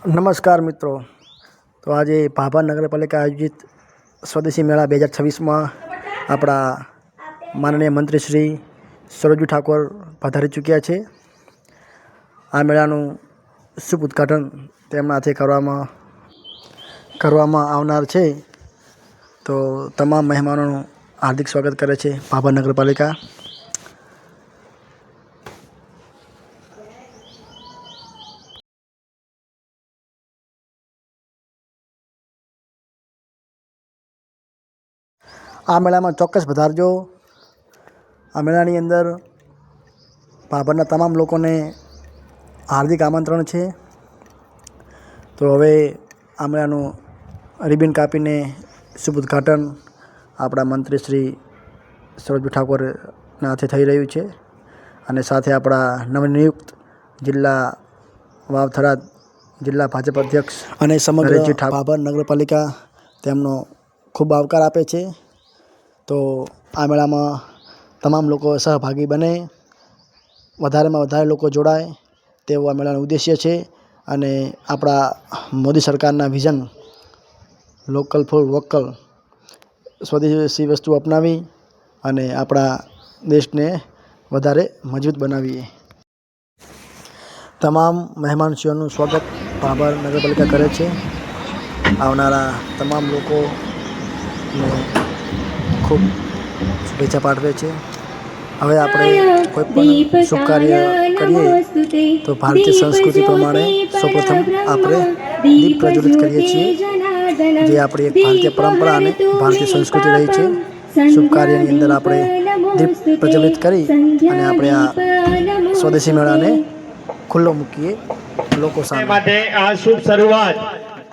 નમસ્કાર મિત્રો, તો આજે ભાભર નગરપાલિકા આયોજિત સ્વદેશી મેળા 2026માં આપણા માનનીય મંત્રી શ્રી સરોજુ ઠાકોર પધારી ચૂક્યા છે. આ મેળાનું શુભ ઉદ્ઘાટન તેમના હાથે કરવામાં આવનાર છે. તો તમામ મહેમાનોનું હાર્દિક સ્વાગત કરે છે ભાભર નગરપાલિકા. આ મેળામાં ચોક્કસ પધારજો. આ મેળાની અંદર ભાભરના તમામ લોકોને હાર્દિક આમંત્રણ છે. તો હવે આ મેળાનું રિબિન કાપીને શુભ ઉદ્ઘાટન આપણા મંત્રી શ્રી સરોજુ ઠાકોરના હાથે થઈ રહ્યું છે. અને સાથે આપણા નવનિયુક્ત જિલ્લા વાવ-થરાદ જિલ્લા ભાજપ અધ્યક્ષ અને સમગ્ર ભાભર નગરપાલિકા તેમનો ખૂબ આવકાર આપે છે. તો આ મેળામાં તમામ લોકો સહભાગી બને, વધારેમાં વધારે લોકો જોડાય તેવો આ મેળાનો ઉદ્દેશ્ય છે. અને આપણા મોદી સરકારના વિઝન લોકલ ફોર વોકલ, સ્વદેશી વસ્તુ અપનાવી અને આપણા દેશને વધારે મજબૂત બનાવીએ. તમામ મહેમાનશ્રીઓનું સ્વાગત ભાભર નગરપાલિકા કરે છે. આવનારા તમામ લોકોને ખૂબ શુભેચ્છા પાઠવે છે. હવે આપણે કોઈ પણ શુભ કાર્ય કરીએ તો ભારતીય સંસ્કૃતિ પ્રમાણે સૌપ્રથમ આપણે દીપ પ્રજ્વલિત કરીએ છીએ, જે આપણી એક ભારતીય પરંપરા અને ભારતીય સંસ્કૃતિ રહી છે. શુભ કાર્યની અંદર આપણે દીપ પ્રજ્વલિત કરી અને આપણે આ સ્વદેશી મેળાને ખુલ્લો મૂકીએ લોકો સામે. આ શુભ શરૂઆત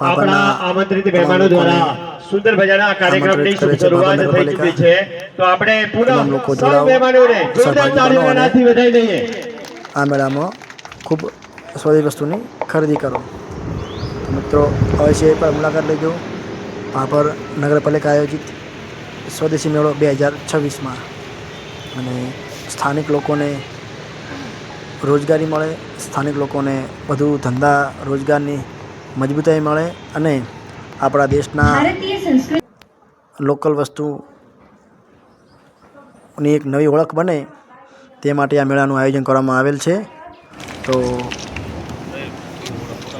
આપણા આમંત્રિત મહેમાનો દ્વારા સુંદર મજાના કાર્યક્રમની શુભ શરૂઆત થઈ ચૂકી છે. તો આપણે પુનઃ સૌ મહેમાનોને જોરદાર તાળીઓથી વધાવી દઈએ. આ મેળામાં ખૂબ સ્વદેશી વસ્તુની ખરીદી કરો. તો મિત્રો, અવશ્ય એકવાર મુલાકાત લેજો ભાભર નગરપાલિકા આયોજિત સ્વદેશી મેળો 2026માં. અને સ્થાનિક લોકોને રોજગારી મળે, સ્થાનિક લોકોને વધુ ધંધા રોજગારની મજબૂતાઈ મળે અને આપણા દેશના લોકલ વસ્તુની એક નવી ઓળખ બને તે માટે આ મેળાનું આયોજન કરવામાં આવેલ છે. તો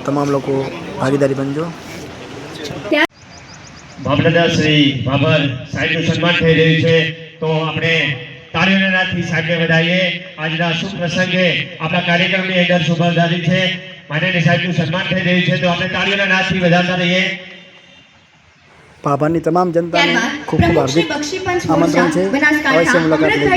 તમામ લોકો ભાગીદારી બનજો. મામલતદાર શ્રી ભાભર સાહેબનું સન્માન થઈ રહ્યું છે. તો આપણે તાળીઓના નાદથી સાહેબને વધાવીએ. આજના શુભ પ્રસંગે આપણા કાર્યક્રમની અંદર શુભાધારી છે, માનનીય સાહેબનું સન્માન થઈ રહ્યું છે. તો આપણે તાળીઓના નાદથી વધારતા રહીએ. ભાભરની તમામ જનતાને ખૂબ ખૂબ હાર્દિક આમંત્રણ છે. અવશ્ય મુલાકાત લેજો.